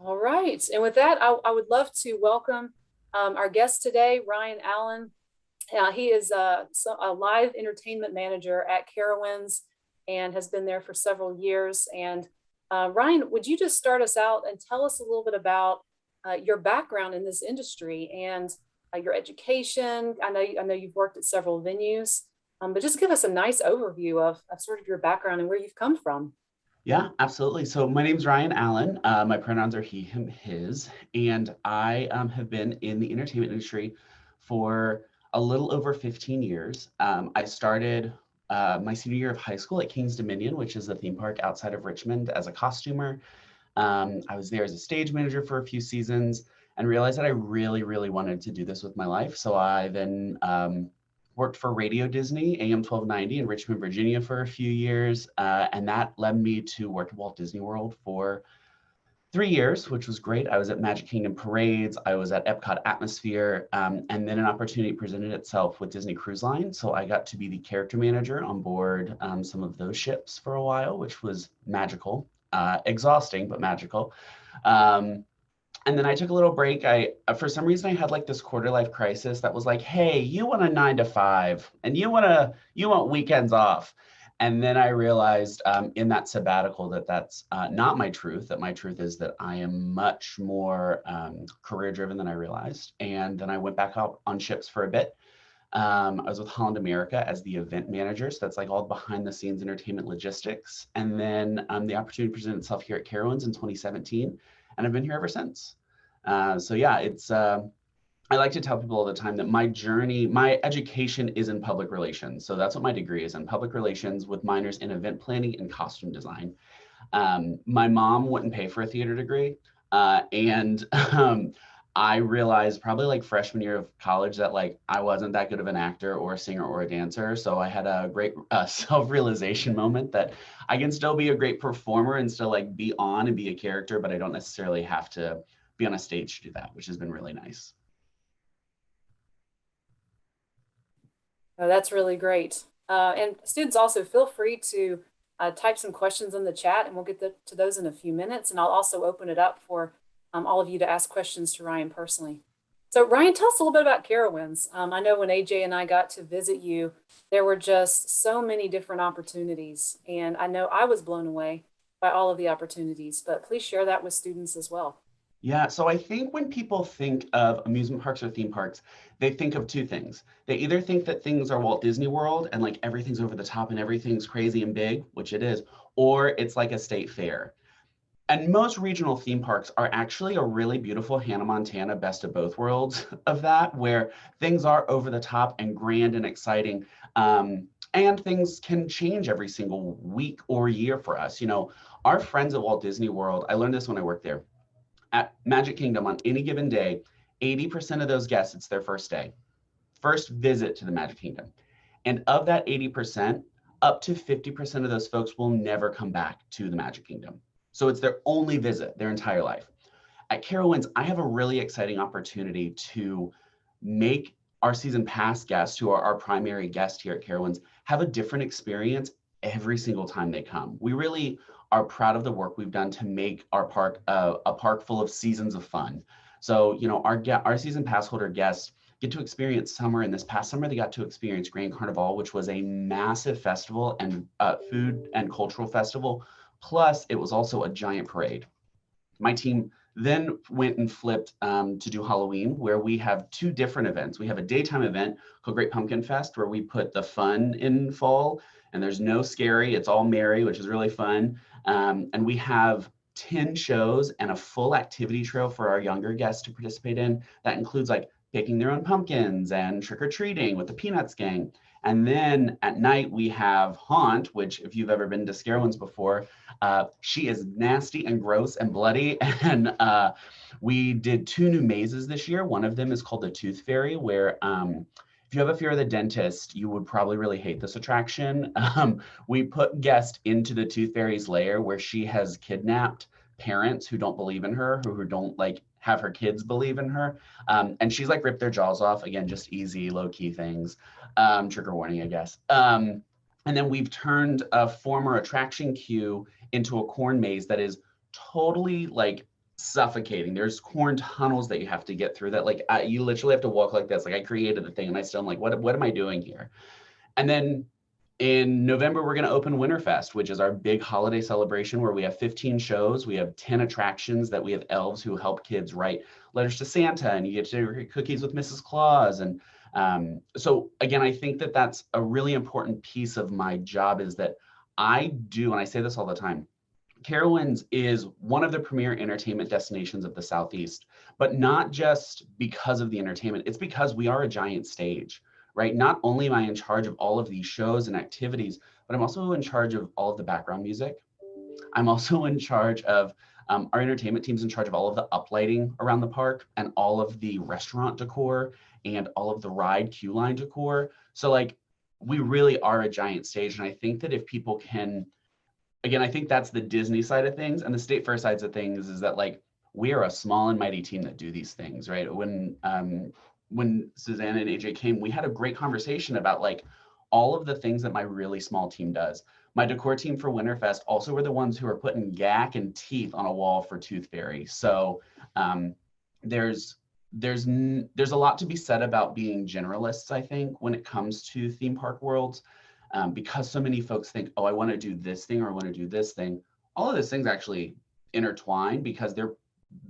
All right. And with that, I would love to welcome our guest today, Ryan Allen. He is a live entertainment manager at Carowinds and has been there for several years. And Ryan, would you just start us out and tell us a little bit about your background in this industry and your education? I know you've worked at several venues, but just give us a nice overview of sort of your background and where you've come from. Yeah, absolutely. So my name's Ryan Allen. My pronouns are he, him, his, and I have been in the entertainment industry for a little over 15 years. I started my senior year of high school at King's Dominion, which is a theme park outside of Richmond, as a costumer. I was there as a stage manager for a few seasons and realized that I really, really wanted to do this with my life. So I then worked for Radio Disney, AM 1290 in Richmond, Virginia for a few years. And that led me to work at Walt Disney World for 3 years, which was great. I was at Magic Kingdom Parades, I was at Epcot Atmosphere, and then an opportunity presented itself with Disney Cruise Line. So I got to be the character manager on board some of those ships for a while, which was magical, exhausting, but magical. Um, and then I took a little break. For some reason, I had like this quarter life crisis that was like, hey, you want a 9 to 5 and you want weekends off. And then I realized in that sabbatical that that's not my truth, that my truth is that I am much more career driven than I realized. And then I went back out on ships for a bit. I was with Holland America as the event manager. So that's like all behind the scenes entertainment logistics. And then the opportunity presented itself here at Carowinds in 2017. And I've been here ever since. So yeah, I like to tell people all the time that my journey, my education is in public relations. So that's what my degree is in, public relations with minors in event planning and costume design. My mom wouldn't pay for a theater degree. And I realized probably like freshman year of college that like I wasn't that good of an actor or a singer or a dancer. So I had a great self-realization moment that I can still be a great performer and still like be on and be a character, but I don't necessarily have to be on a stage to do that, which has been really nice. Oh, that's really great. And students also feel free to type some questions in the chat and we'll get to those in a few minutes. And I'll also open it up for all of you to ask questions to Ryan personally. So Ryan, tell us a little bit about Carowinds. I know when AJ and I got to visit you, there were just so many different opportunities. And I know I was blown away by all of the opportunities, but please share that with students as well. Yeah, so I think when people think of amusement parks or theme parks, they think of two things. They either think that things are Walt Disney World and like everything's over the top and everything's crazy and big, which it is, or it's like a state fair. And most regional theme parks are actually a really beautiful Hannah Montana best of both worlds of that, where things are over the top and grand and exciting. And things can change every single week or year for us. You know, our friends at Walt Disney World, I learned this when I worked there at Magic Kingdom on any given day, 80% of those guests, it's their first day, first visit to the Magic Kingdom. And of that 80%, up to 50% of those folks will never come back to the Magic Kingdom. So it's their only visit their entire life. At Carowinds, I have a really exciting opportunity to make our season pass guests, who are our primary guest here at Carowinds, have a different experience every single time they come. We really are proud of the work we've done to make our park a park full of seasons of fun. So, you know, our season pass holder guests get to experience summer. And this past summer, they got to experience Grand Carnival, which was a massive festival and food and cultural festival. Plus, it was also a giant parade. My team then went and flipped to do Halloween, where we have two different events. We have a daytime event called Great Pumpkin Fest, where we put the fun in fall, and there's no scary, it's all merry, which is really fun. And we have 10 shows and a full activity trail for our younger guests to participate in. That includes like picking their own pumpkins and trick-or-treating with the Peanuts gang. And then at night we have Haunt, which if you've ever been to Scarowinds before, she is nasty and gross and bloody. And we did two new mazes this year. One of them is called the Tooth Fairy, where if you have a fear of the dentist, you would probably really hate this attraction. We put guests into the Tooth Fairy's lair where she has kidnapped parents who don't believe in her, who don't like have her kids believe in her. And she's like ripped their jaws off. Again, just easy, low key things. Trigger warning, I guess. And then we've turned a former attraction queue into a corn maze that is totally like suffocating. There's corn tunnels that you have to get through that like you literally have to walk like this. Like I created the thing and I still am like, what am I doing here? And then in November, we're going to open Winterfest, which is our big holiday celebration where we have 15 shows. We have 10 attractions that we have elves who help kids write letters to Santa, and you get to read cookies with Mrs. Claus. And so again, I think that that's a really important piece of my job is that I do, and I say this all the time, Carowinds is one of the premier entertainment destinations of the Southeast, but not just because of the entertainment, it's because we are a giant stage, right? Not only am I in charge of all of these shows and activities, but I'm also in charge of all of the background music. I'm also in charge of our entertainment team's in charge of all of the uplighting around the park and all of the restaurant decor and all of the ride queue line decor. So like we really are a giant stage. And I think that if people can, again, I think that's the Disney side of things, and the State Fair sides of things is that like we are a small and mighty team that do these things, right? When Susanna and AJ came, we had a great conversation about like all of the things that my really small team does. My decor team for Winterfest also were the ones who are putting gack and teeth on a wall for Tooth Fairy. So there's there's a lot to be said about being generalists, I think, when it comes to theme park worlds. Because so many folks think, oh, I want to do this thing or I want to do this thing. All of those things actually intertwine because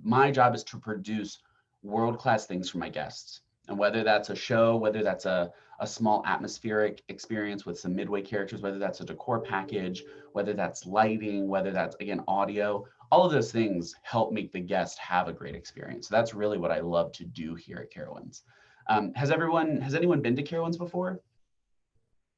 my job is to produce world-class things for my guests. And whether that's a show, whether that's a small atmospheric experience with some midway characters, whether that's a decor package, whether that's lighting, whether that's, again, audio, all of those things help make the guest have a great experience. So that's really what I love to do here at Carowinds. Has anyone been to Carowinds before?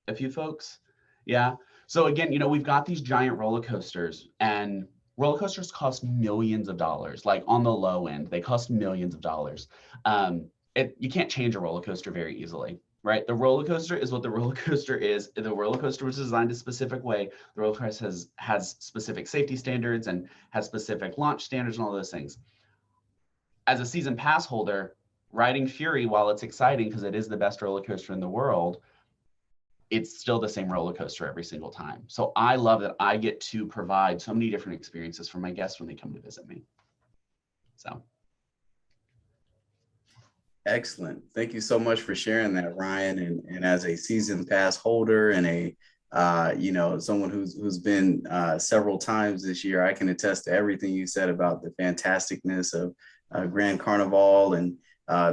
A few folks? Yeah. So again, we've got these giant roller coasters, and roller coasters cost millions of dollars. Like on the low end, they cost millions of dollars. You can't change a roller coaster very easily, right? The roller coaster is what the roller coaster is. The roller coaster was designed a specific way. The roller coaster has specific safety standards and has specific launch standards and all those things. As a season pass holder, riding Fury, while it's exciting because it is the best roller coaster in the world, it's still the same roller coaster every single time. So I love that I get to provide so many different experiences for my guests when they come to visit me. So. Excellent. Thank you so much for sharing that, Ryan. And as a season pass holder and someone who's been several times this year, I can attest to everything you said about the fantasticness of Grand Carnival and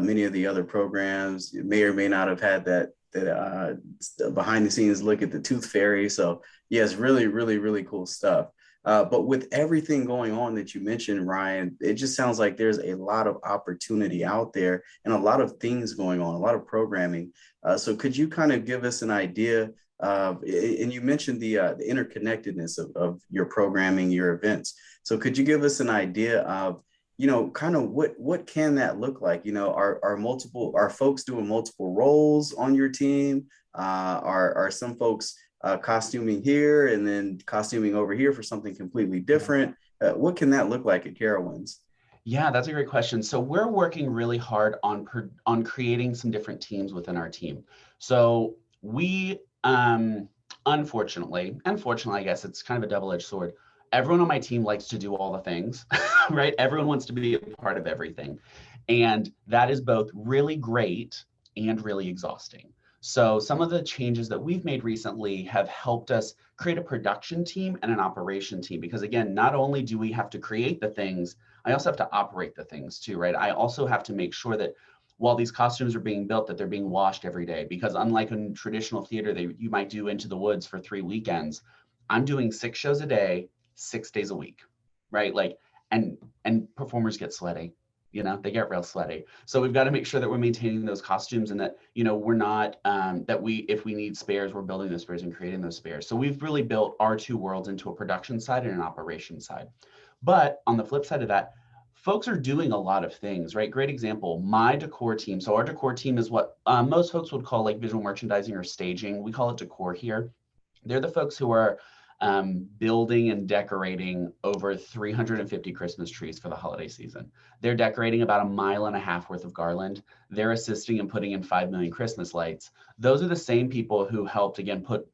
many of the other programs. You may or may not have had that behind the scenes look at the Tooth Fairy. So yes, really, really, really cool stuff. But with everything going on that you mentioned, Ryan, it just sounds like there's a lot of opportunity out there and a lot of things going on, a lot of programming. So could you kind of give us an idea of, and you mentioned the interconnectedness of your programming, your events. So could you give us an idea of, kind of what can that look like? Are folks doing multiple roles on your team? Are some folks costuming here and then costuming over here for something completely different? What can that look like at Carowinds? Yeah, that's a great question. So we're working really hard on creating some different teams within our team. So we, unfortunately, I guess it's kind of a double-edged sword. Everyone on my team likes to do all the things, right? Everyone wants to be a part of everything. And that is both really great and really exhausting. So some of the changes that we've made recently have helped us create a production team and an operation team. Because again, not only do we have to create the things, I also have to operate the things too, right? I also have to make sure that while these costumes are being built, that they're being washed every day. Because unlike in traditional theater, you might do Into the Woods for 3 weekends, I'm doing 6 shows a day, 6 days a week, right? Like, and performers get sweaty, they get real sweaty. So we've got to make sure that we're maintaining those costumes and that, we're not, if we need spares, we're building those spares and creating those spares. So we've really built our 2 worlds into a production side and an operation side. But on the flip side of that, folks are doing a lot of things, right? Great example, my decor team. So our decor team is what most folks would call like visual merchandising or staging. We call it decor here. They're the folks who are building and decorating over 350 Christmas trees for the holiday season. They're decorating about 1.5 miles worth of garland. They're assisting in putting in 5 million Christmas lights. Those are the same people who helped, again, put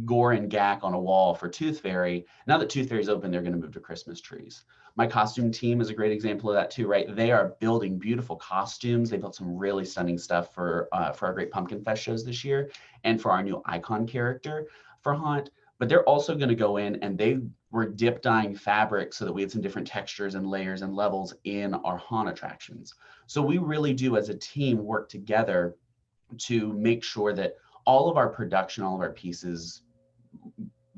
gore and gack on a wall for Tooth Fairy. Now that Tooth Fairy's open, they're going to move to Christmas trees. My costume team is a great example of that too, right? They are building beautiful costumes. They built some really stunning stuff for our Great Pumpkin Fest shows this year and for our new icon character for Haunt. But they're also going to go in and they were dip dyeing fabric so that we had some different textures and layers and levels in our Haunt attractions. So we really do as a team work together to make sure that all of our production, all of our pieces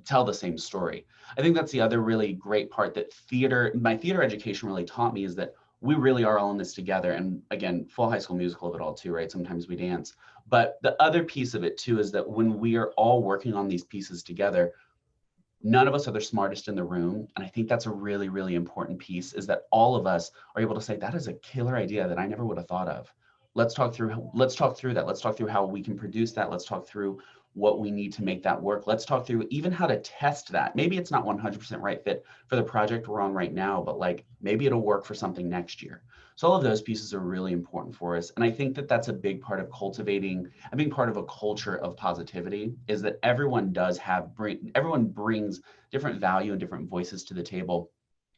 tell the same story. I think that's the other really great part that my theater education really taught me, is that we really are all in this together. And again, full High School Musical of it all too, right? Sometimes we dance. But the other piece of it too is that when we are all working on these pieces together, none of us are the smartest in the room. And I think that's a really, really important piece, is that all of us are able to say, that is a killer idea that I never would have thought of. Let's talk through that. Let's talk through how we can produce that. Let's talk through what we need to make that work. Let's talk through even how to test that. Maybe it's not 100% right fit for the project we're on right now, but like maybe it'll work for something next year. So all of those pieces are really important for us. And I think that that's a big part of cultivating and being part of a culture of positivity, is that everyone brings different value and different voices to the table.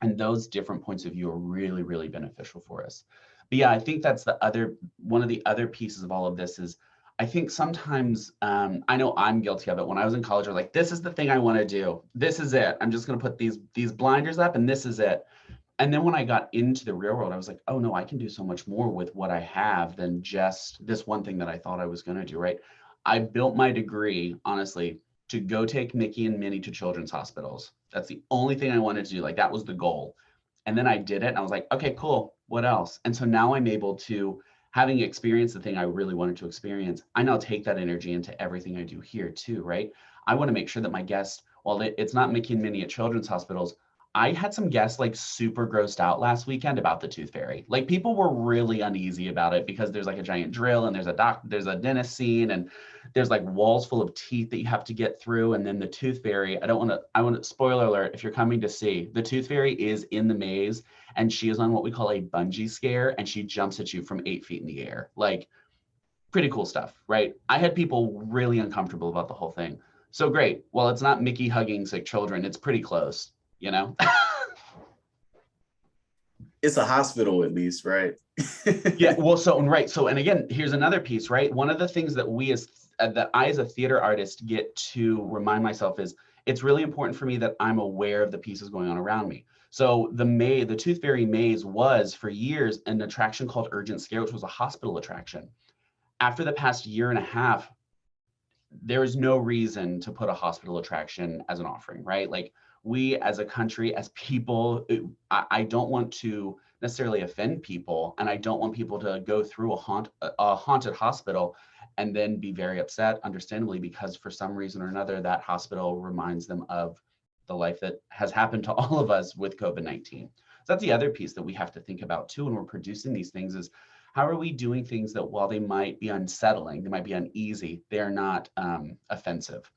And those different points of view are really, really beneficial for us. But yeah, I think that's one of the other pieces of all of this is, I think sometimes, I know I'm guilty of it. When I was in college, I was like, this is the thing I want to do. This is it. I'm just going to put these blinders up and this is it. And then when I got into the real world, I was like, oh no, I can do so much more with what I have than just this one thing that I thought I was going to do, right? I built my degree, honestly, to go take Mickey and Minnie to children's hospitals. That's the only thing I wanted to do. Like that was the goal. And then I did it and I was like, okay, cool. What else? And so now I'm able to, having experienced the thing I really wanted to experience, I now take that energy into everything I do here too, right? I want to make sure that my guests, while it's not Mickey and Minnie at children's hospitals, I had some guests like super grossed out last weekend about the Tooth Fairy. Like people were really uneasy about it because there's like a giant drill and there's a dentist scene and there's like walls full of teeth that you have to get through. And then the Tooth Fairy, I want to, spoiler alert, if you're coming to see, the Tooth Fairy is in the maze and she is on what we call a bungee scare and she jumps at you from 8 feet in the air. Like pretty cool stuff, right? I had people really uncomfortable about the whole thing. So great. Well, it's not Mickey hugging sick children. It's pretty close. You know, it's a hospital at least, right? Yeah. Well, so and again, here's another piece, right? One of the things that I as a theater artist get to remind myself is it's really important for me that I'm aware of the pieces going on around me. So the Tooth Fairy maze was for years an attraction called Urgent Scare, which was a hospital attraction. After the past year and a half, there is no reason to put a hospital attraction as an offering, right? Like we as a country, as people, I don't want to necessarily offend people, and I don't want people to go through a haunted hospital and then be very upset, understandably, because for some reason or another, that hospital reminds them of the life that has happened to all of us with COVID-19. So that's the other piece that we have to think about too when we're producing these things is, how are we doing things that while they might be unsettling, they might be uneasy, they're not offensive,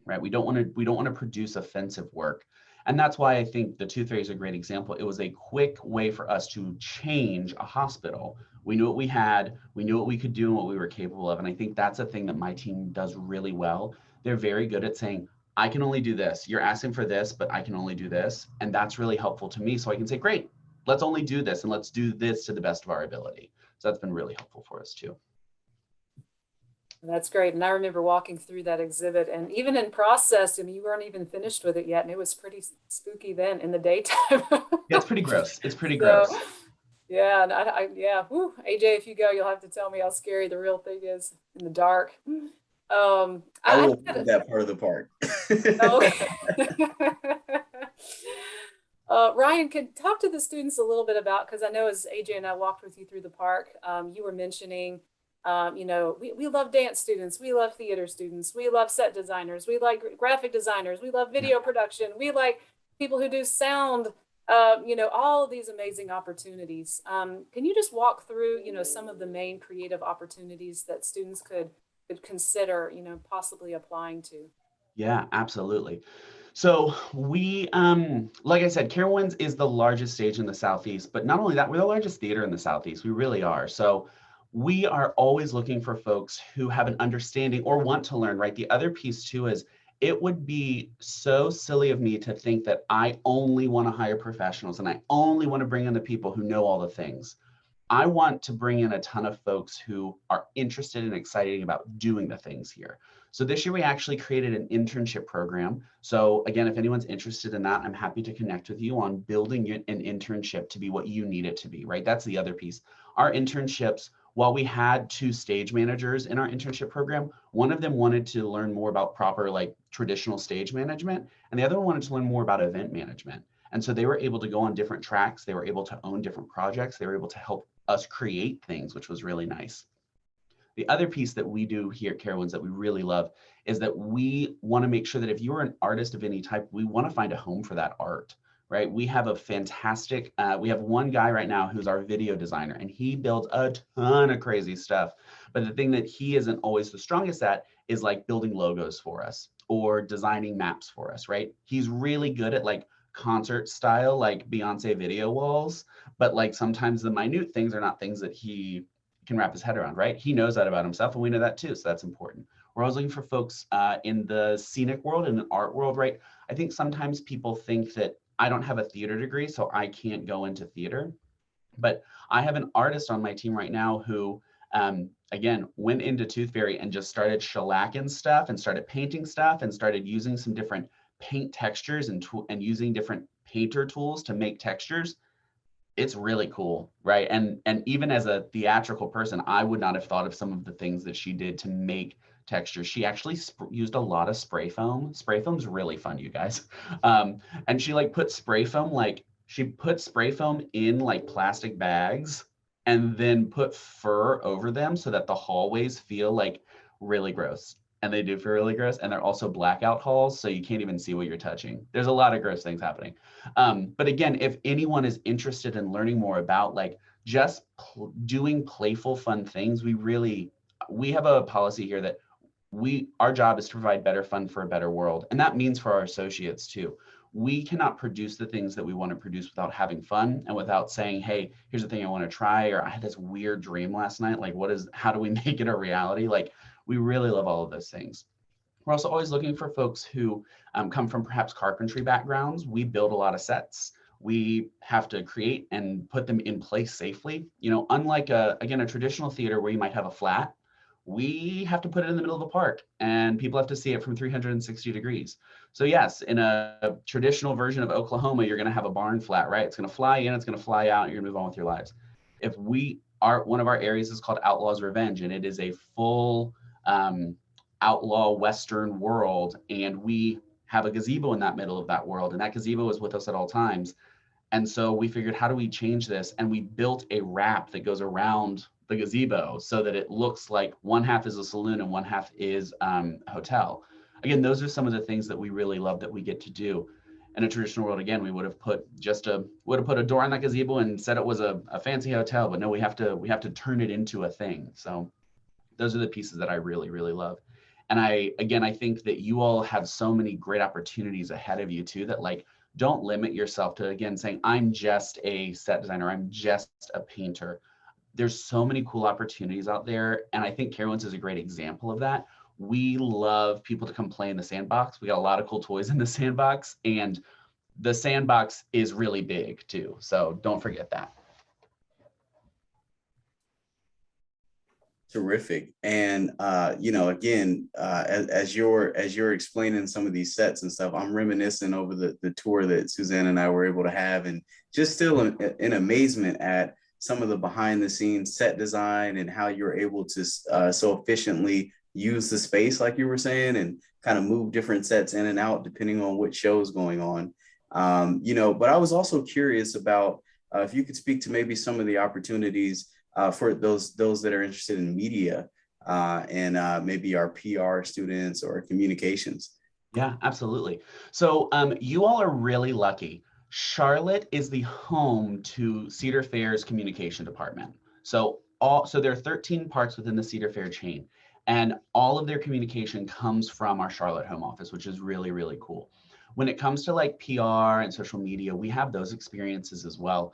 right? We don't want to produce offensive work. And that's why I think the Tooth Fairy is a great example. It was a quick way for us to change a hospital. We knew what we had, we knew what we could do and what we were capable of. And I think that's a thing that my team does really well. They're very good at saying, I can only do this. You're asking for this, but I can only do this. And that's really helpful to me. So I can say, great, let's only do this and let's do this to the best of our ability. So that's been really helpful for us too. That's great. And I remember walking through that exhibit and even in process, I mean, you weren't even finished with it yet. And it was pretty spooky then in the daytime. Yeah, it's pretty gross. It's pretty gross. Yeah. And yeah. Whew, AJ, if you go, you'll have to tell me how scary the real thing is in the dark. I will put that part of the park. Ryan, could talk to the students a little bit about, because I know as AJ and I walked with you through the park, you were mentioning, we love dance students, we love theater students, we love set designers, we like graphic designers, we love video production, we like people who do sound, all of these amazing opportunities. Can you just walk through, some of the main creative opportunities that students could consider, possibly applying to? Yeah, absolutely. So we, like I said, Carowinds is the largest stage in the Southeast, but not only that, we're the largest theater in the Southeast. We really are. So we are always looking for folks who have an understanding or want to learn, right? The other piece too is it would be so silly of me to think that I only want to hire professionals and I only want to bring in the people who know all the things. I want to bring in a ton of folks who are interested and excited about doing the things here. So this year we actually created an internship program. So again, if anyone's interested in that, I'm happy to connect with you on building an internship to be what you need it to be, right? That's the other piece. Our internships, while we had 2 stage managers in our internship program, one of them wanted to learn more about proper like traditional stage management, and the other one wanted to learn more about event management. And so they were able to go on different tracks. They were able to own different projects. They were able to help us create things, which was really nice. The other piece that we do here at Carowinds that we really love is that we want to make sure that if you're an artist of any type, we want to find a home for that art, right? We have a fantastic, we have one guy right now who's our video designer, and he builds a ton of crazy stuff. But the thing that he isn't always the strongest at is like building logos for us or designing maps for us, right? He's really good at like concert style, like Beyonce video walls, but like sometimes the minute things are not things that he can wrap his head around, right? He knows that about himself, and we know that too, so that's important. We're always looking for folks in the scenic world and the art world, right? I think sometimes people think that I don't have a theater degree, so I can't go into theater. But I have an artist on my team right now who, again, went into Tooth Fairy and just started shellacking stuff and started painting stuff and started using some different paint textures and using different painter tools to make textures. It's really cool, right? And even as a theatrical person, I would not have thought of some of the things that she did to make textures. She actually used a lot of spray foam. Spray foam's really fun, you guys. And she like put spray foam, like she put spray foam in like plastic bags and then put fur over them so that the hallways feel like really gross. And they do feel really gross. And they're also blackout halls, so you can't even see what you're touching. There's a lot of gross things happening. But again, if anyone is interested in learning more about like just doing playful, fun things, we have a policy here that our job is to provide better fun for a better world. And that means for our associates too. We cannot produce the things that we want to produce without having fun and without saying, hey, here's the thing I want to try, or I had this weird dream last night. Like, how do we make it a reality? Like, we really love all of those things. We're also always looking for folks who come from perhaps carpentry backgrounds. We build a lot of sets. We have to create and put them in place safely. You know, unlike again, a traditional theater where you might have a flat, we have to put it in the middle of the park and people have to see it from 360 degrees. So yes, in a traditional version of Oklahoma, you're going to have a barn flat, right? It's going to fly in, it's going to fly out, and you're going to move on with your lives. If one of our areas is called Outlaw's Revenge, and it is a full outlaw Western world, and we have a gazebo in that middle of that world, and that gazebo is with us at all times. And so we figured, how do we change this? And we built a wrap that goes around the gazebo so that it looks like one half is a saloon and one half is a hotel. Again, those are some of the things that we really love that we get to do. In a traditional world, again, we would have put a door on that gazebo and said it was a fancy hotel, but no, we have to turn it into a thing. So those are the pieces that I really, really love. And I think that you all have so many great opportunities ahead of you too, that like, don't limit yourself to, again, saying, I'm just a set designer, I'm just a painter. There's so many cool opportunities out there. And I think Carowinds is a great example of that. We love people to come play in the sandbox. We got a lot of cool toys in the sandbox, and the sandbox is really big too. So don't forget that. Terrific. And again, as you're explaining some of these sets and stuff, I'm reminiscing over the tour that Suzanne and I were able to have, and just still in amazement at some of the behind the scenes set design and how you're able to so efficiently use the space, like you were saying, and kind of move different sets in and out depending on what show is going on. But I was also curious about if you could speak to maybe some of the opportunities for those that are interested in media and maybe our PR students or communications. Yeah, absolutely. So you all are really lucky. Charlotte is the home to Cedar Fair's communication department. So there are 13 parks within the Cedar Fair chain, and all of their communication comes from our Charlotte home office, which is really, really cool. When it comes to like PR and social media, we have those experiences as well.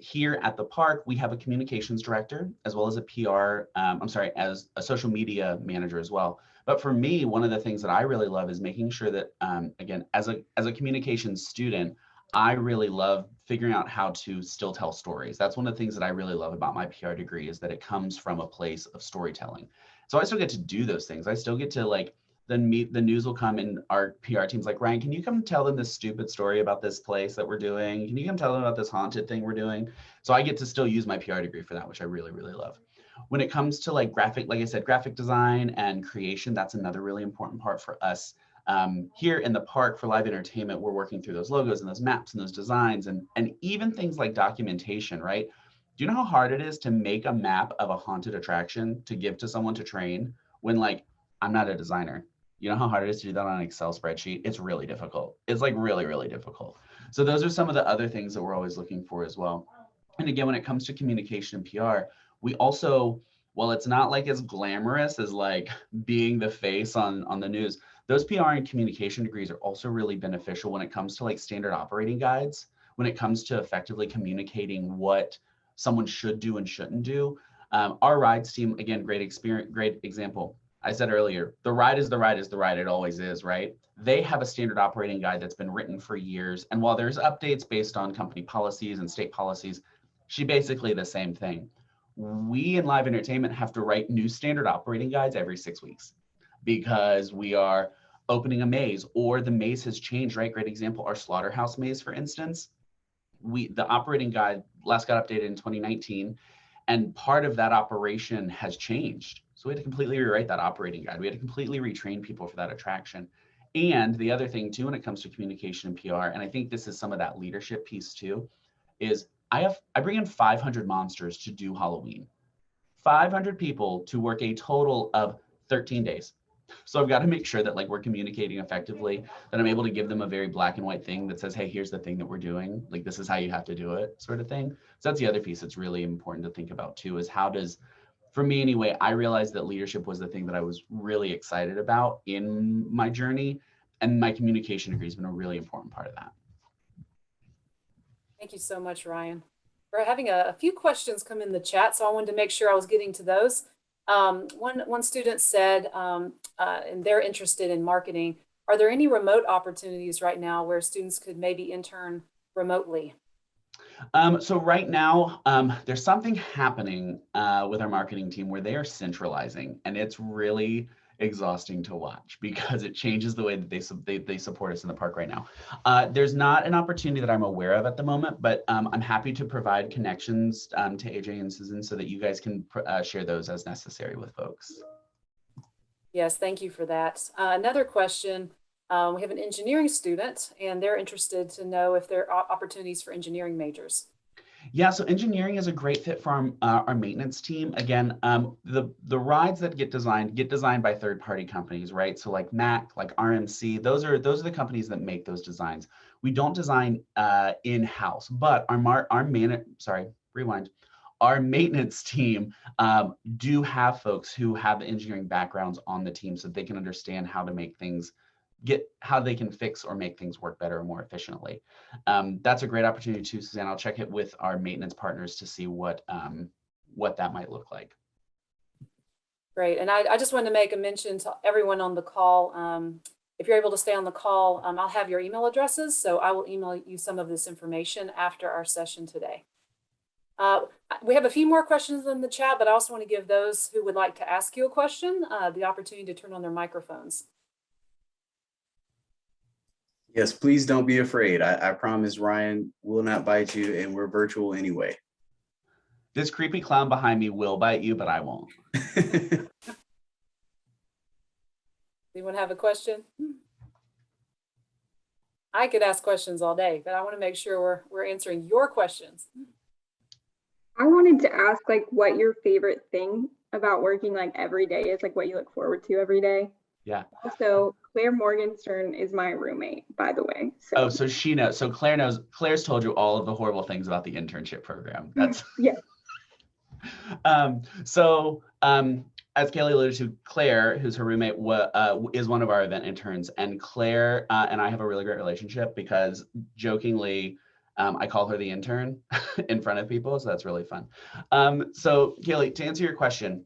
Here at the park, we have a communications director as well as a as a social media manager as well. But for me, one of the things that I really love is making sure that, again, as a communications student, I really love figuring out how to still tell stories. That's one of the things that I really love about my PR degree, is that it comes from a place of storytelling. So I still get to do those things. I still get to, like, then the news will come and our PR team's like, Ryan, can you come tell them this stupid story about this place that we're doing? Can you come tell them about this haunted thing we're doing? So I get to still use my PR degree for that, which I really, really love. When it comes to like like I said, graphic design and creation, that's another really important part for us. Here in the park for live entertainment, we're working through those logos and those maps and those designs and even things like documentation, right? Do you know how hard it is to make a map of a haunted attraction to give to someone to train when, like, I'm not a designer? You know how hard it is to do that on an Excel spreadsheet? It's really difficult. It's like really, really difficult. So those are some of the other things that we're always looking for as well. And again, when it comes to communication and PR, we also, while it's not like as glamorous as like being the face on the news, those PR and communication degrees are also really beneficial when it comes to like standard operating guides, when it comes to effectively communicating what someone should do and shouldn't do. Our rides team, again, great experience, great example. I said earlier, the ride is the ride is the ride. It always is, right? They have a standard operating guide that's been written for years. And while there's updates based on company policies and state policies, she basically the same thing. We in live entertainment have to write new standard operating guides every 6 weeks because we are opening a maze or the maze has changed, right? Great example, our slaughterhouse maze, for instance. The operating guide last got updated in 2019, and part of that operation has changed. So we had to completely rewrite that operating guide. We had to completely retrain people for that attraction. And the other thing too, when it comes to communication and PR, and I think this is some of that leadership piece too, is I bring in 500 monsters to do Halloween. 500 people to work a total of 13 days. So I've got to make sure that like we're communicating effectively, that I'm able to give them a very black and white thing that says, hey, here's the thing that we're doing. Like, this is how you have to do it, sort of thing. So that's the other piece that's really important to think about too, is how does, for me anyway, I realized that leadership was the thing that I was really excited about in my journey. And my communication degree has been a really important part of that. Thank you so much, Ryan. We're having a few questions come in the chat, so I wanted to make sure I was getting to those. One student said, and they're interested in marketing, are there any remote opportunities right now where students could maybe intern remotely? So right now, there's something happening with our marketing team where they are centralizing, and it's really exhausting to watch because it changes the way that they support us in the park right now. There's not an opportunity that I'm aware of at the moment, but I'm happy to provide connections to AJ and Susan so that you guys can share those as necessary with folks. Yes, thank you for that. Another question, we have an engineering student and they're interested to know if there are opportunities for engineering majors. Yeah, so engineering is a great fit for our maintenance team. Again, the rides that get designed by third-party companies, right? So like Mac, like RMC, those are the companies that make those designs. We don't design in-house, but our maintenance team do have folks who have the engineering backgrounds on the team so they can understand how to make things how they can fix or make things work better and more efficiently. That's a great opportunity too, Suzanne. I'll check it with our maintenance partners to see what that might look like. Great, and I just wanted to make a mention to everyone on the call. If you're able to stay on the call, I'll have your email addresses, so I will email you some of this information after our session today. We have a few more questions in the chat, but I also want to give those who would like to ask you a question the opportunity to turn on their microphones. Yes, please don't be afraid. I promise Ryan will not bite you, and we're virtual anyway. This creepy clown behind me will bite you, but I won't. Anyone have a question? I could ask questions all day, but I want to make sure we're answering your questions. I wanted to ask like what your favorite thing about working like every day is, like what you look forward to every day. Yeah. So Claire Morgenstern is my roommate, by the way. So. Oh, so she knows. So Claire knows. Claire's told you all of the horrible things about the internship program. That's yeah. As Kaylee alluded to, Claire, who's her roommate, is one of our event interns, and Claire and I have a really great relationship because jokingly, I call her the intern in front of people, so that's really fun. So Kaylee, to answer your question,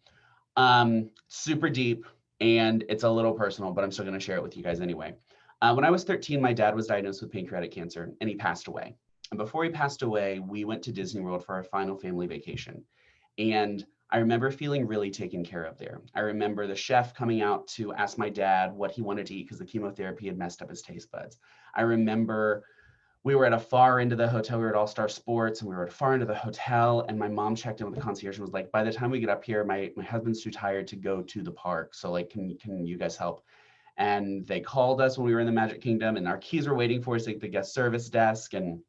super deep. And it's a little personal, but I'm still going to share it with you guys anyway. When I was 13, my dad was diagnosed with pancreatic cancer and he passed away. And before he passed away, we went to Disney World for our final family vacation. And I remember feeling really taken care of there. I remember the chef coming out to ask my dad what he wanted to eat because the chemotherapy had messed up his taste buds. I remember we were at a far end of the hotel. We were at All Star Sports and we were at far end of the hotel. And my mom checked in with the concierge and was like, by the time we get up here, my husband's too tired to go to the park. So like, can you guys help? And they called us when we were in the Magic Kingdom and our keys were waiting for us at the guest service desk. And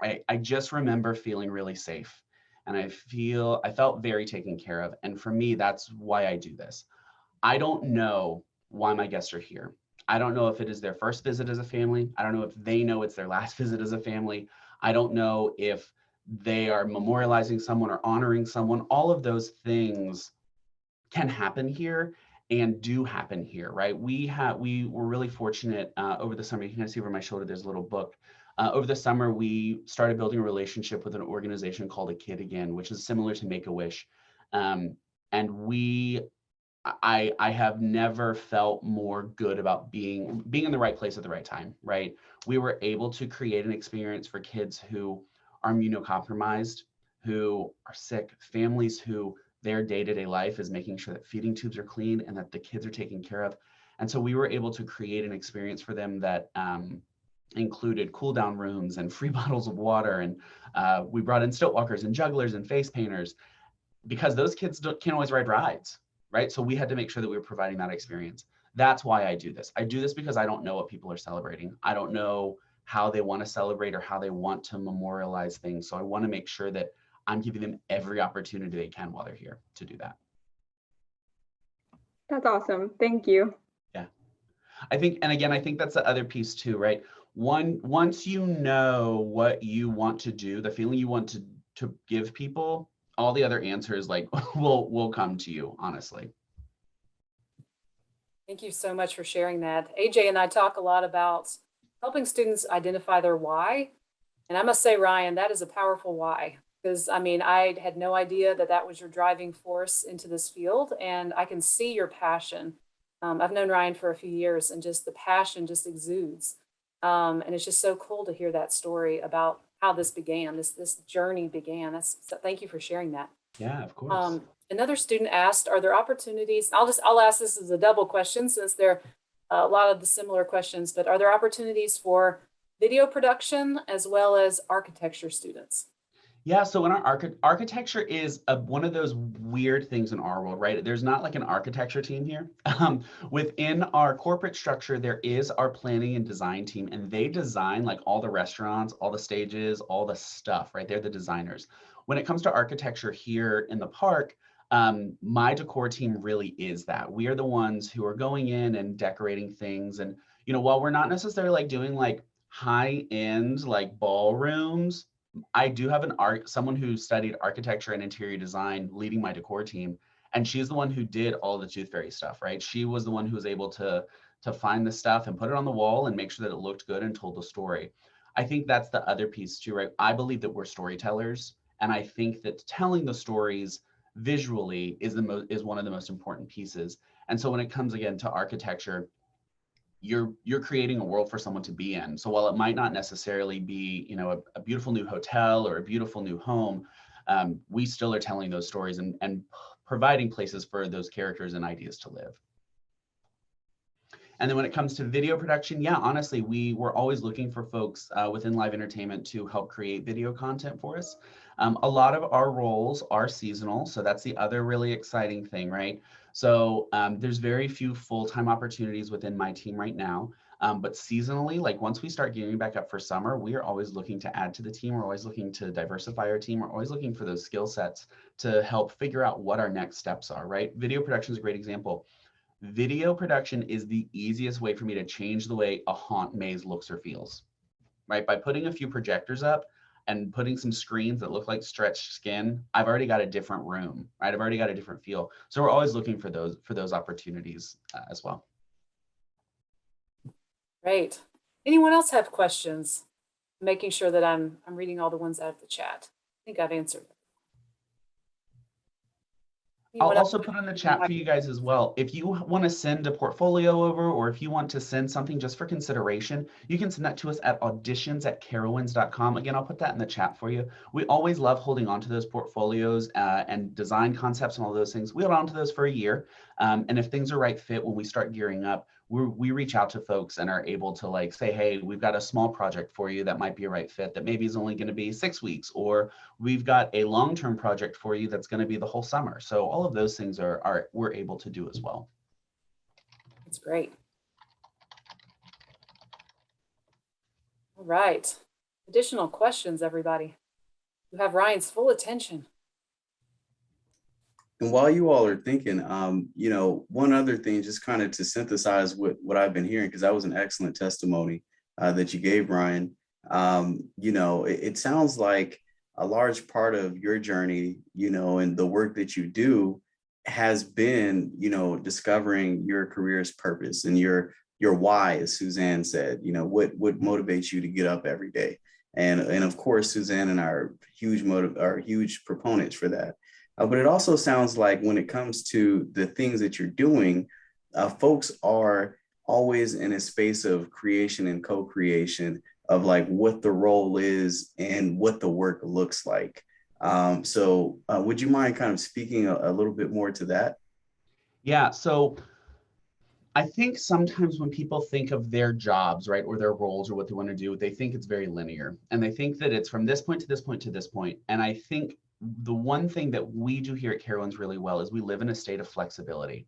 I just remember feeling really safe. And I felt very taken care of. And for me, that's why I do this. I don't know why my guests are here. I don't know if it is their first visit as a family. I don't know if they know it's their last visit as a family. I don't know if they are memorializing someone or honoring someone. All of those things can happen here and do happen here, right? We were really fortunate over the summer. You can kind of see over my shoulder, there's a little book. Over the summer, we started building a relationship with an organization called A Kid Again, which is similar to Make-A-Wish. And I have never felt more good about being in the right place at the right time, right? We were able to create an experience for kids who are immunocompromised, who are sick, families who their day-to-day life is making sure that feeding tubes are clean and that the kids are taken care of. And so we were able to create an experience for them that included cool down rooms and free bottles of water. And we brought in stilt walkers and jugglers and face painters because those kids can't always ride rides, right? So we had to make sure that we were providing that experience. That's why I do this. I do this because I don't know what people are celebrating. I don't know how they want to celebrate or how they want to memorialize things. So I want to make sure that I'm giving them every opportunity they can while they're here to do that. That's awesome. Thank you. Yeah. I think that's the other piece too, right? Once you know what you want to do, the feeling you want to give people, all the other answers like will come to you, honestly. Thank you so much for sharing that. AJ and I talk a lot about helping students identify their why. And I must say, Ryan, that is a powerful why. Because I mean, I had no idea that that was your driving force into this field. And I can see your passion. I've known Ryan for a few years and just the passion just exudes. And it's just so cool to hear that story about how this began, this journey began. So thank you for sharing that. Yeah, of course. Another student asked, are there opportunities? I'll ask this as a double question since there are a lot of the similar questions, but are there opportunities for video production as well as architecture students? Yeah, so in our architecture is one of those weird things in our world, right? There's not like an architecture team here. Within our corporate structure, there is our planning and design team, and they design like all the restaurants, all the stages, all the stuff, right? They're the designers. When it comes to architecture here in the park, my decor team really is that. We are the ones who are going in and decorating things. And, you know, while we're not necessarily like doing like high-end like ballrooms, I do have someone who studied architecture and interior design leading my decor team. And she's the one who did all the Tooth Fairy stuff, right? She was the one who was able to find the stuff and put it on the wall and make sure that it looked good and told the story. I think that's the other piece too, right? I believe that we're storytellers. And I think that telling the stories visually is one of the most important pieces. And so when it comes again to architecture, you're creating a world for someone to be in. So while it might not necessarily be, you know, a beautiful new hotel or a beautiful new home, we still are telling those stories and providing places for those characters and ideas to live. And then when it comes to video production, yeah, honestly, we're always looking for folks within live entertainment to help create video content for us. A lot of our roles are seasonal, so that's the other really exciting thing, right? So there's very few full-time opportunities within my team right now, but seasonally, like once we start gearing back up for summer, we are always looking to add to the team. We're always looking to diversify our team. We're always looking for those skill sets to help figure out what our next steps are, right? Video production is a great example. Video production is the easiest way for me to change the way a haunt maze looks or feels, right? By putting a few projectors up and putting some screens that look like stretched skin, I've already got a different room, right? I've already got a different feel. So we're always looking for those opportunities as well. Great. Anyone else have questions? Making sure that I'm reading all the ones out of the chat. I think I've answered. I'll also put in the chat for you guys as well. If you want to send a portfolio over, or if you want to send something just for consideration, you can send that to us at auditions@carowinds.com. Again, I'll put that in the chat for you. We always love holding on to those portfolios and design concepts and all those things. We hold on to those for a year. And if things are right fit, when we start gearing up, we reach out to folks and are able to like say, hey, we've got a small project for you that might be a right fit that maybe is only going to be 6 weeks, or we've got a long-term project for you that's going to be the whole summer. So all of those things we're able to do as well. That's great. All right. Additional questions, everybody? You have Ryan's full attention. And while you all are thinking, you know, one other thing, just kind of to synthesize what I've been hearing, because that was an excellent testimony that you gave, Ryan. You know, it sounds like a large part of your journey, you know, and the work that you do has been, you know, discovering your career's purpose and your why, as Suzanne said. You know, what motivates you to get up every day. And of course, Suzanne and I are huge proponents for that. But it also sounds like when it comes to the things that you're doing, folks are always in a space of creation and co-creation of like what the role is and what the work looks like. So would you mind kind of speaking a little bit more to that? Yeah, so I think sometimes when people think of their jobs, right, or their roles or what they want to do, they think it's very linear. And they think that it's from this point to this point to this point. And I think the one thing that we do here at Carowinds really well is we live in a state of flexibility.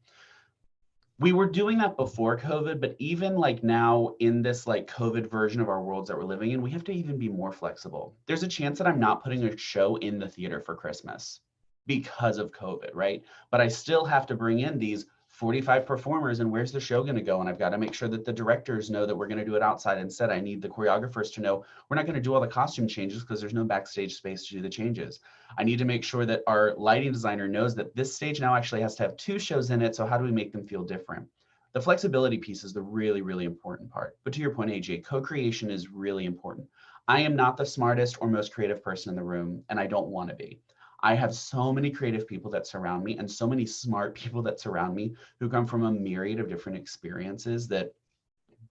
We were doing that before COVID, but even like now in this like COVID version of our worlds that we're living in, we have to even be more flexible. There's a chance that I'm not putting a show in the theater for Christmas because of COVID, right? But I still have to bring in these 45 performers, and where's the show going to go? And I've got to make sure that the directors know that we're going to do it outside instead. I need the choreographers to know we're not going to do all the costume changes because there's no backstage space to do the changes. I need to make sure that our lighting designer knows that this stage now actually has to have 2 shows in it. So how do we make them feel different? The flexibility piece is the really, really important part. But to your point, AJ, co-creation is really important. I am not the smartest or most creative person in the room, and I don't want to be. I have so many creative people that surround me and so many smart people that surround me who come from a myriad of different experiences that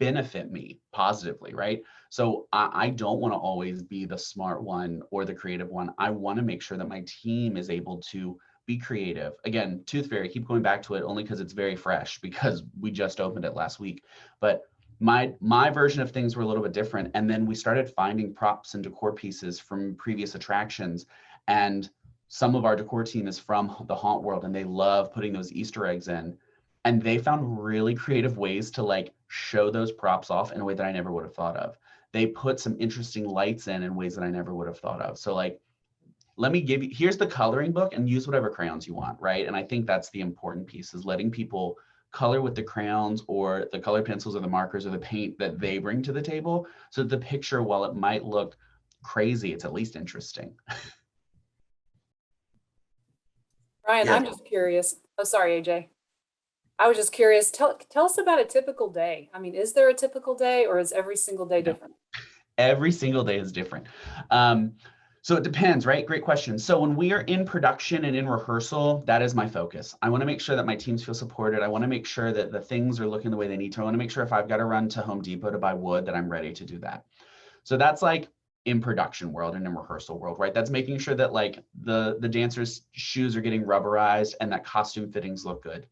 benefit me positively, right? So I don't want to always be the smart one or the creative one. I want to make sure that my team is able to be creative. Again, Tooth Fairy, keep going back to it only because it's very fresh because we just opened it last week. But my version of things were a little bit different. And then we started finding props and decor pieces from previous attractions. And some of our decor team is from the haunt world and they love putting those Easter eggs in. And they found really creative ways to like show those props off in a way that I never would have thought of. They put some interesting lights in ways that I never would have thought of. So like, let me give you, here's the coloring book and use whatever crayons you want, right? And I think that's the important piece is letting people color with the crayons or the color pencils or the markers or the paint that they bring to the table. So that the picture, while it might look crazy, it's at least interesting. Ryan, Yeah. I'm just curious. Oh, sorry, AJ. I was just curious. Tell us about a typical day. I mean, is there a typical day or is every single day different? Every single day is different. So it depends, right? Great question. So when we are in production and in rehearsal, that is my focus. I want to make sure that my teams feel supported. I want to make sure that the things are looking the way they need to. I want to make sure if I've got to run to Home Depot to buy wood, that I'm ready to do that. So that's like in production world and in rehearsal world, right? That's making sure that like the dancers' shoes are getting rubberized and that costume fittings look good.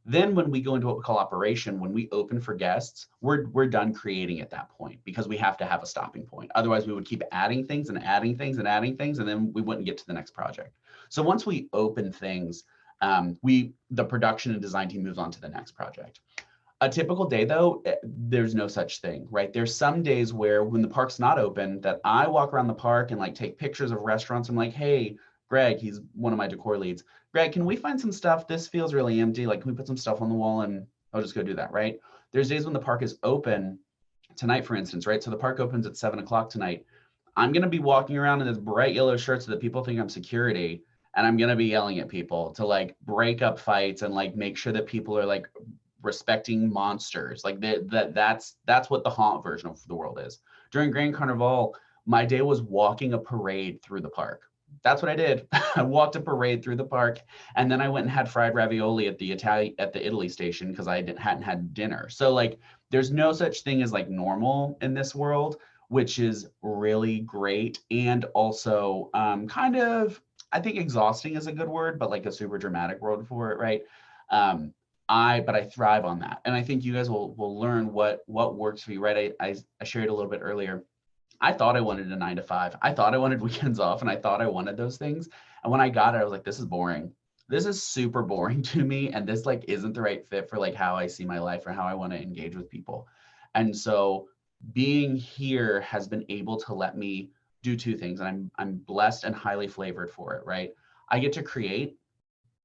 Then when we go into what we call operation, when we open for guests, we're done creating at that point because we have to have a stopping point. Otherwise, we would keep adding things and adding things and adding things, and then we wouldn't get to the next project. So once we open things, the production and design team moves on to the next project. A typical day, though, there's no such thing, right? There's some days where when the park's not open, that I walk around the park and like take pictures of restaurants. I'm like, hey, Greg, he's one of my decor leads. Greg, can we find some stuff? This feels really empty. Like, can we put some stuff on the wall? And I'll just go do that, right? There's days when the park is open, tonight, for instance, right? So the park opens at 7 o'clock tonight. I'm going to be walking around in this bright yellow shirt so that people think I'm security. And I'm going to be yelling at people to like break up fights and like make sure that people are like respecting monsters. Like that's what the haunt version of the world is. During Grand Carnival, my day was walking a parade through the park. that's what I did. I walked a parade through the park, and then I went and had fried ravioli at the Italy station because I hadn't had dinner. So like, there's no such thing as like normal in this world, which is really great, and also kind of, I think exhausting is a good word, but like a super dramatic word for it, right? But I thrive on that, and I think you guys will learn what works for you, right? I shared a little bit earlier. I thought I wanted a 9 to 5. I thought I wanted weekends off, and I thought I wanted those things. And when I got it, I was like, this is boring. This is super boring to me, and this like isn't the right fit for like how I see my life or how I want to engage with people. And so being here has been able to let me do two things, and I'm blessed and highly flavored for it, right? I get to create,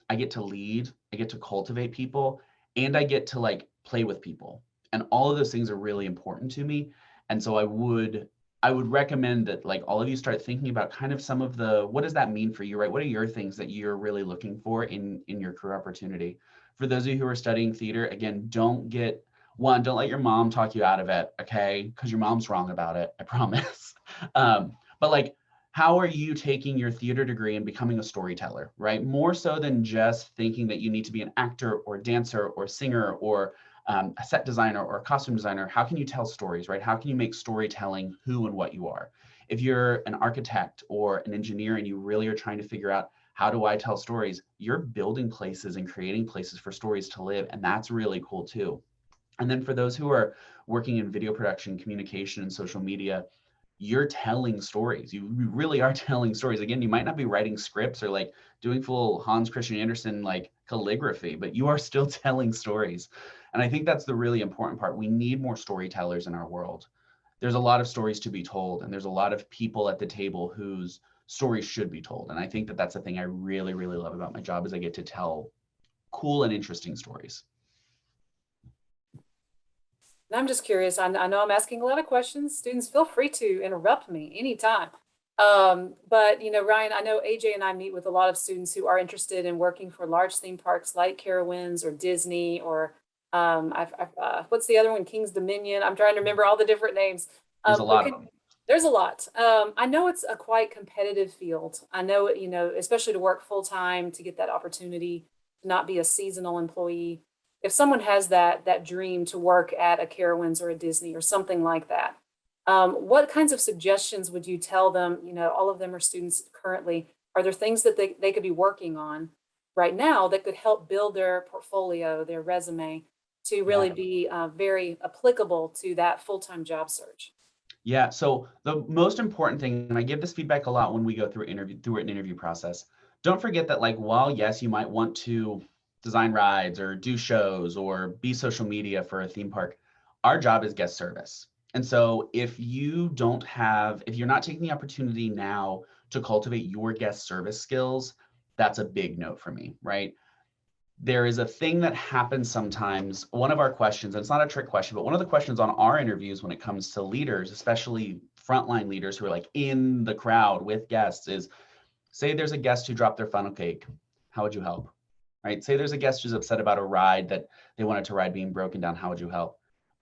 I get to lead, I get to cultivate people, and I get to like play with people. And all of those things are really important to me. And so I would recommend that like all of you start thinking about kind of some of the, what does that mean for you, right? What are your things that you're really looking for in your career opportunity? For those of you who are studying theater, again, don't let your mom talk you out of it, okay? Because your mom's wrong about it, I promise. But like, how are you taking your theater degree and becoming a storyteller, right? More so than just thinking that you need to be an actor or dancer or singer or a set designer or a costume designer. How can you tell stories, right? How can you make storytelling who and what you are? If you're an architect or an engineer and you really are trying to figure out how do I tell stories, you're building places and creating places for stories to live. And that's really cool too. And then for those who are working in video production, communication, and social media, you're telling stories. You really are telling stories. Again, you might not be writing scripts or like doing full Hans Christian Andersen like calligraphy, but you are still telling stories. And I think that's the really important part. We need more storytellers in our world. There's a lot of stories to be told, and there's a lot of people at the table whose stories should be told. And I think that that's the thing I really, really love about my job is I get to tell cool and interesting stories. And I'm just curious. I know I'm asking a lot of questions. Students, feel free to interrupt me anytime. But you know, Ryan, I know AJ and I meet with a lot of students who are interested in working for large theme parks like Carowinds or Disney or what's the other one? King's Dominion. I'm trying to remember all the different names. There's a But lot of them. there's a lot. I know it's a quite competitive field. I know, you know, especially to work full time to get that opportunity to not be a seasonal employee. If someone has that dream to work at a Carowinds or a Disney or something like that, what kinds of suggestions would you tell them? You know, all of them are students currently. Are there things that they could be working on right now that could help build their portfolio, their resume, to really Yeah. be very applicable to that full-time job search? Yeah. So the most important thing, and I give this feedback a lot when we go through an interview process. Don't forget that like while yes, you might want to design rides or do shows or be social media for a theme park, our job is guest service. And so if you're not taking the opportunity now to cultivate your guest service skills, that's a big no for me, right? There is a thing that happens sometimes. One of our questions, and it's not a trick question, but one of the questions on our interviews when it comes to leaders, especially frontline leaders who are like in the crowd with guests, is say there's a guest who dropped their funnel cake. How would you help? Right? Say there's a guest who's upset about a ride that they wanted to ride being broken down. How would you help?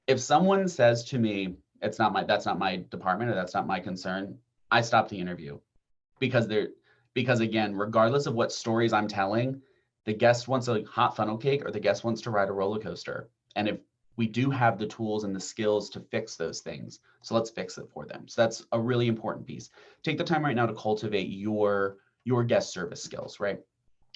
If someone says to me, that's not my department or that's not my concern, I stop the interview because because again, regardless of what stories I'm telling, the guest wants a hot funnel cake or the guest wants to ride a roller coaster. And if we do have the tools and the skills to fix those things, so let's fix it for them. So that's a really important piece. Take the time right now to cultivate your guest service skills, right?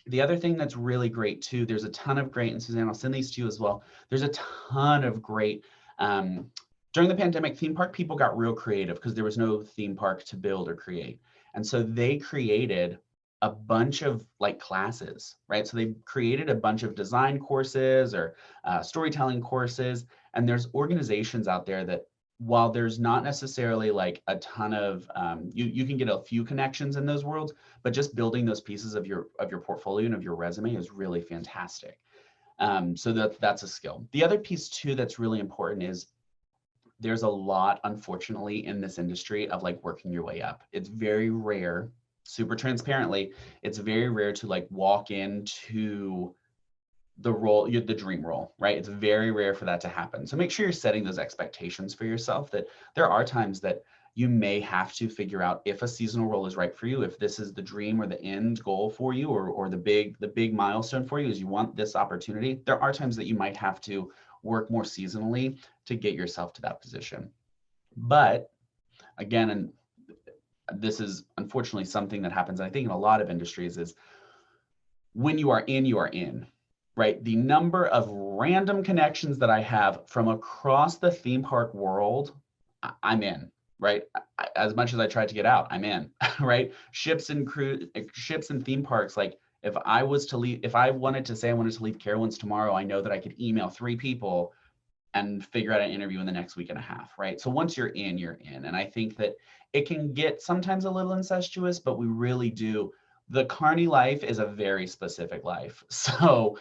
The other thing that's really great too, there's a ton of great, and Suzanne, I'll send these to you as well. There's a ton of great, during the pandemic, theme park people got real creative because there was no theme park to build or create. And so they created a bunch of like classes, right? So they created a bunch of design courses or storytelling courses. And there's organizations out there that while there's not necessarily like a ton of, you can get a few connections in those worlds, but just building those pieces of your portfolio and of your resume is really fantastic. So that's a skill. The other piece too that's really important is there's a lot, unfortunately, in this industry of like working your way up. It's very rare, super transparently, it's very rare to like walk into the role, the dream role, right? It's very rare for that to happen. So make sure you're setting those expectations for yourself that there are times that you may have to figure out if a seasonal role is right for you, if this is the dream or the end goal for you, or the big milestone for you is you want this opportunity. There are times that you might have to work more seasonally to get yourself to that position. But again, and this is unfortunately something that happens, I think, in a lot of industries, is when you are in, right? The number of random connections that I have from across the theme park world, I'm in, right? As much as I tried to get out, I'm in, right? Ships and theme parks, like if I wanted to say I wanted to leave Carowinds tomorrow, I know that I could email 3 people and figure out an interview in the next week and a half, right? So once you're in, you're in. And I think that it can get sometimes a little incestuous, but we really do. The Carney life is a very specific life. So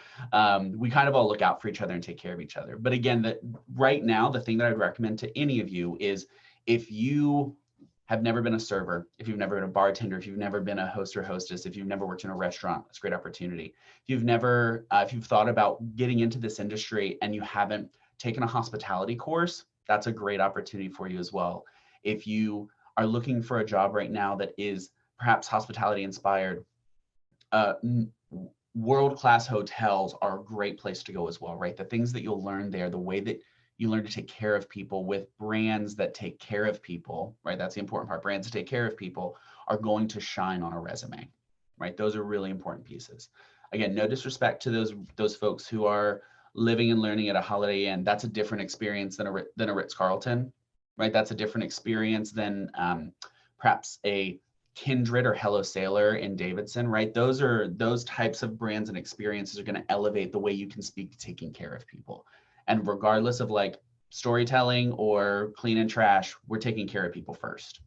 we kind of all look out for each other and take care of each other. But again, right now, the thing that I'd recommend to any of you is if you have never been a server, if you've never been a bartender, if you've never been a host or hostess, if you've never worked in a restaurant, it's a great opportunity. If you've thought about getting into this industry and you haven't taken a hospitality course, that's a great opportunity for you as well. If you are looking for a job right now that is perhaps hospitality inspired, world-class hotels are a great place to go as well, right? The things that you'll learn there, the way that you learn to take care of people with brands that take care of people, right? That's the important part. Brands that take care of people are going to shine on a resume, right? Those are really important pieces. Again, no disrespect to those folks who are living and learning at a Holiday Inn. That's a different experience than a Ritz-Carlton, right? That's a different experience than perhaps a Kindred or Hello Sailor in Davidson, right? Those types of brands and experiences are going to elevate the way you can speak to taking care of people. And regardless of like storytelling or clean and trash, we're taking care of people first.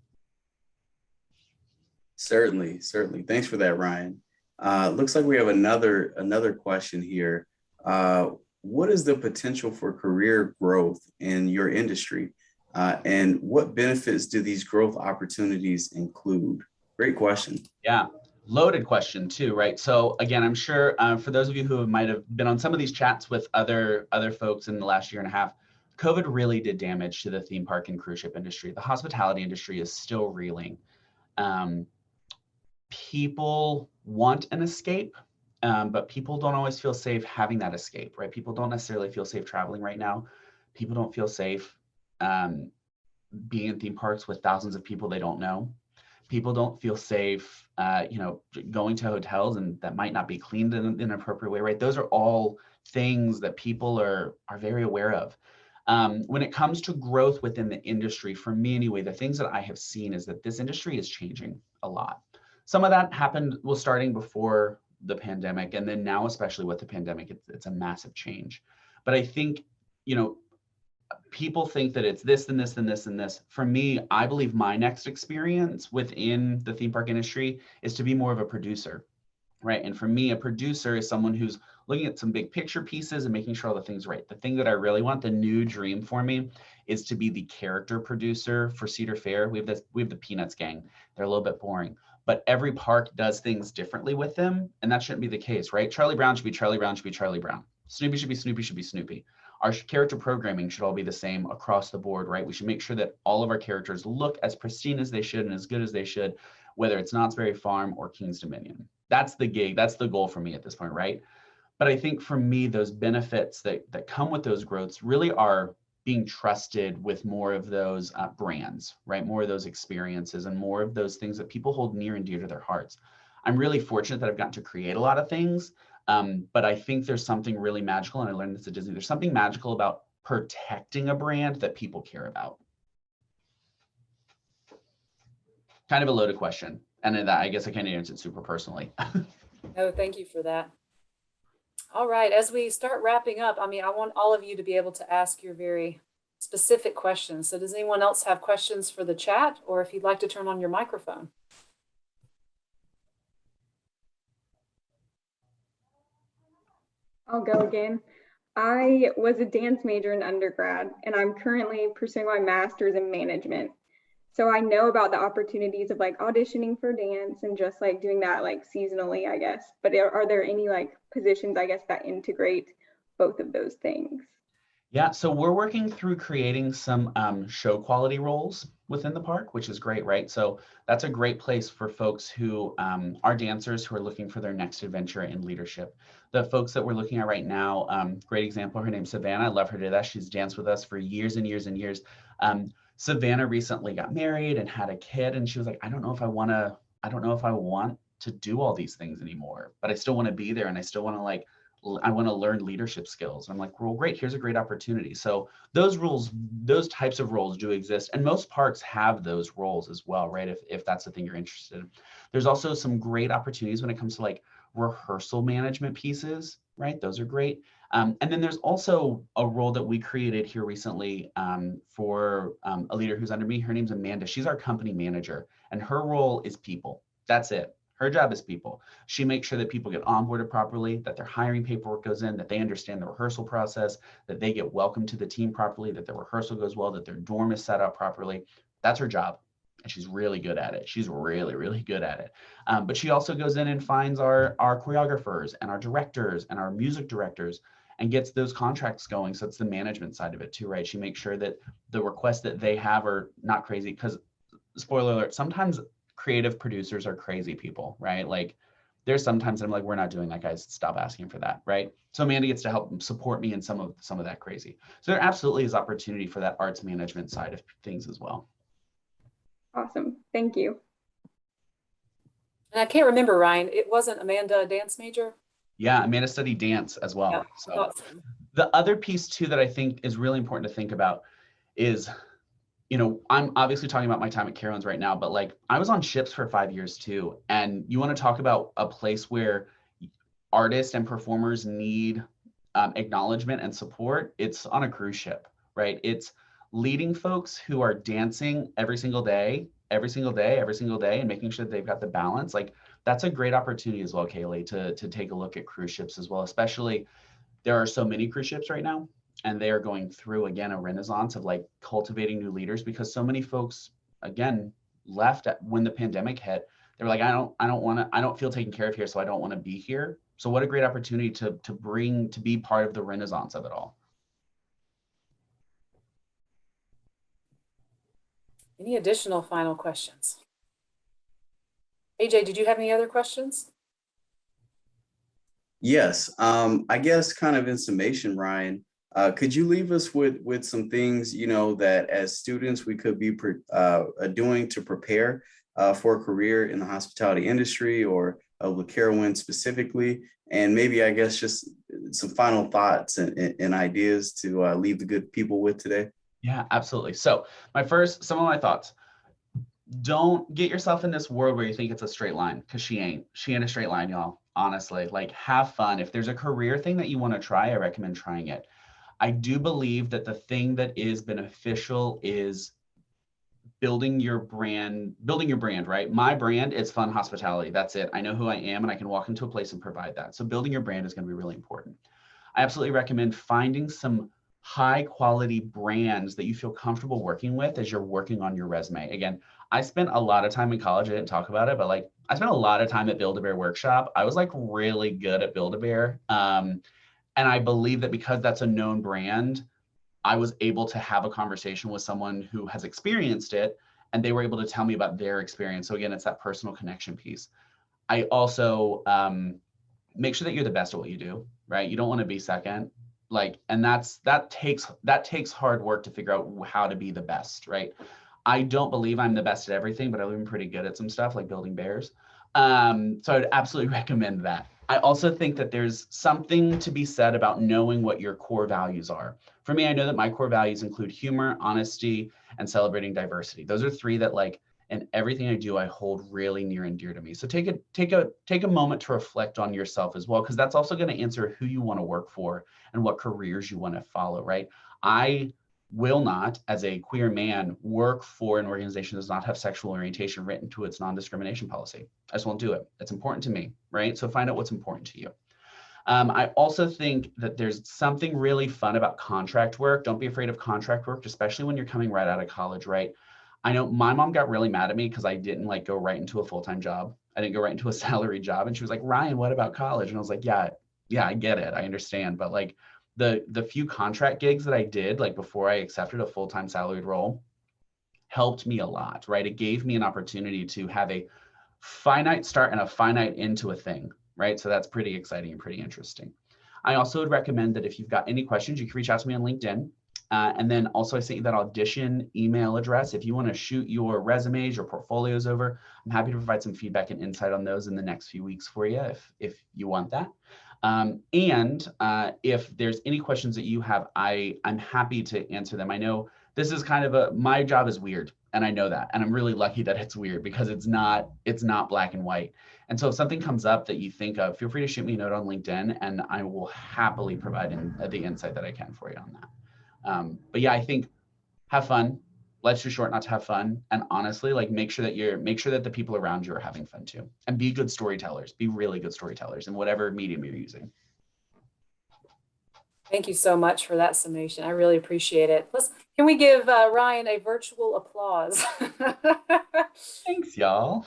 Certainly. Thanks for that, Ryan. Looks like we have another question here. What is the potential for career growth in your industry? And what benefits do these growth opportunities include? Great question. Yeah, loaded question too, right? So again, I'm sure for those of you who might have been on some of these chats with other folks in the last year and a half, COVID really did damage to the theme park and cruise ship industry. The hospitality industry is still reeling. People want an escape, but people don't always feel safe having that escape, right? People don't necessarily feel safe traveling right now. People don't feel safe being in theme parks with thousands of people they don't know. People don't feel safe, going to hotels and that might not be cleaned in an appropriate way, right? Those are all things that people are very aware of. When it comes to growth within the industry, for me anyway, the things that I have seen is that this industry is changing a lot. Some of that was starting before the pandemic, and then now, especially with the pandemic, it's a massive change. But I think, people think that it's this and this and this and this. For me, I believe my next experience within the theme park industry is to be more of a producer, right? And for me, a producer is someone who's looking at some big picture pieces and making sure all the things are right. The thing that I really want, the new dream for me, is to be the character producer for Cedar Fair. We have the Peanuts gang. They're a little bit boring, but every park does things differently with them, and that shouldn't be the case, right? Charlie Brown should be Charlie Brown, should be Charlie Brown. Snoopy should be Snoopy, should be Snoopy. Our character programming should all be the same across the board, right? We should make sure that all of our characters look as pristine as they should and as good as they should, whether it's Knott's Berry Farm or King's Dominion. That's the gig. That's the goal for me at this point, right? But I think for me, those benefits that come with those growths really are being trusted with more of those brands, right? More of those experiences and more of those things that people hold near and dear to their hearts. I'm really fortunate that I've gotten to create a lot of things. But I think there's something really magical, and I learned this at Disney. There's something magical about protecting a brand that people care about. Kind of a loaded question, and I guess I can't answer it super personally. No, thank you for that. All right, as we start wrapping up, I want all of you to be able to ask your very specific questions. So does anyone else have questions for the chat, or if you'd like to turn on your microphone? I'll go again. I was a dance major in undergrad, and I'm currently pursuing my master's in management. So I know about the opportunities of like auditioning for dance and just like doing that like seasonally, I guess. But are there any like positions, I guess, that integrate both of those things? Yeah, so we're working through creating some show quality roles within the park, which is great, right? So that's a great place for folks who are dancers who are looking for their next adventure in leadership. The folks that we're looking at right now, great example, her name's Savannah. I love her to death. She's danced with us for years and years and years. Savannah recently got married and had a kid, and she was like, I don't know if I want to do all these things anymore, but I still want to be there, and I still want to I want to learn leadership skills. I'm like, well, great, here's a great opportunity. So those types of roles do exist. And most parks have those roles as well, right? If that's the thing you're interested in. There's also some great opportunities when it comes to like rehearsal management pieces, right? Those are great. And then there's also a role that we created here recently for a leader who's under me. Her name's Amanda. She's our company manager, and her role is people. That's it. Her job is people. She makes sure that people get onboarded properly, that their hiring paperwork goes in, that they understand the rehearsal process, that they get welcomed to the team properly, that their rehearsal goes well, that their dorm is set up properly. That's her job. And she's really good at it. She's really, really good at it. But she also goes in and finds our choreographers and our directors and our music directors and gets those contracts going. So it's the management side of it too, right? She makes sure that the requests that they have are not crazy, because spoiler alert, sometimes creative producers are crazy people, right? Like there's sometimes I'm like, we're not doing that, guys. Stop asking for that, right? So Amanda gets to help support me in some of that crazy. So there absolutely is opportunity for that arts management side of things as well. Awesome. Thank you. And I can't remember, Ryan, it wasn't Amanda a dance major? Yeah, Amanda studied dance as well. Yeah, So awesome. the other piece too that I think is really important to think about is, you know, I'm obviously talking about my time at Carowinds right now, but like I was on ships for 5 years too. And you want to talk about a place where artists and performers need acknowledgement and support, it's on a cruise ship, right? It's leading folks who are dancing every single day, and making sure that they've got the balance. Like that's a great opportunity as well, Kaylee, to take a look at cruise ships as well, especially there are so many cruise ships right now, and they are going through again a renaissance of like cultivating new leaders, because so many folks again left when the pandemic hit. They were like, I don't feel taken care of here, so I don't want to be here. So what a great opportunity to be part of the renaissance of it all. Any additional final questions? AJ, did you have any other questions? Yes, I guess kind of in summation, Ryan, could you leave us with some things, you know, that as students we could be doing to prepare for a career in the hospitality industry, or with Carowinds specifically, and maybe I guess just some final thoughts and ideas to leave the good people with today? Yeah, absolutely. So some of my thoughts. Don't get yourself in this world where you think it's a straight line, because she ain't a straight line, y'all. Honestly, like have fun. If there's a career thing that you want to try, I recommend trying it. I do believe that the thing that is beneficial is building your brand, right? My brand is fun hospitality. That's it. I know who I am and I can walk into a place and provide that. So building your brand is going to be really important. I absolutely recommend finding some high quality brands that you feel comfortable working with as you're working on your resume. Again, I spent a lot of time in college. I didn't talk about it, but like I spent a lot of time at Build-A-Bear Workshop. I was like really good at Build-A-Bear. And I believe that because that's a known brand, I was able to have a conversation with someone who has experienced it, and they were able to tell me about their experience. So again, it's that personal connection piece. I also make sure that you're the best at what you do, right? You don't want to be second. Like, and that takes hard work to figure out how to be the best, right? I don't believe I'm the best at everything, but I've been pretty good at some stuff like building bears. So I'd absolutely recommend that. I also think that there's something to be said about knowing what your core values are. For me, I know that my core values include humor, honesty, and celebrating diversity. Those are three that like in everything I do, I hold really near and dear to me. So take a moment to reflect on yourself as well, because that's also going to answer who you want to work for and what careers you want to follow, right? I will not, as a queer man, work for an organization that does not have sexual orientation written to its non-discrimination policy. I just won't do it. It's important to me, right? So find out what's important to you. I also think that there's something really fun about contract work. Don't be afraid of contract work, especially when you're coming right out of college, right? I know my mom got really mad at me because I didn't like go right into a full-time job. I didn't go right into a salary job. And she was like, Ryan, what about college? And I was like, yeah, I get it. I understand. But like the few contract gigs that I did, like before I accepted a full-time salaried role, helped me a lot, right? It gave me an opportunity to have a finite start and a finite end to a thing, right? So that's pretty exciting and pretty interesting. I also would recommend that if you've got any questions, you can reach out to me on LinkedIn. And then also I sent you that audition email address. If you want to shoot your resumes or portfolios over, I'm happy to provide some feedback and insight on those in the next few weeks for you if you want that. If there's any questions that you have, I'm happy to answer them. I know this is kind of my job is weird, and I know that, and I'm really lucky that it's weird because it's not black and white. And so if something comes up that you think of, feel free to shoot me a note on LinkedIn, and I will happily provide the insight that I can for you on that. But yeah, I think have fun. Life's too short not to have fun. And honestly, like make sure that the people around you are having fun too. And be good storytellers. Be really good storytellers in whatever medium you're using. Thank you so much for that summation. I really appreciate it. Can we give Ryan a virtual applause? Thanks, y'all.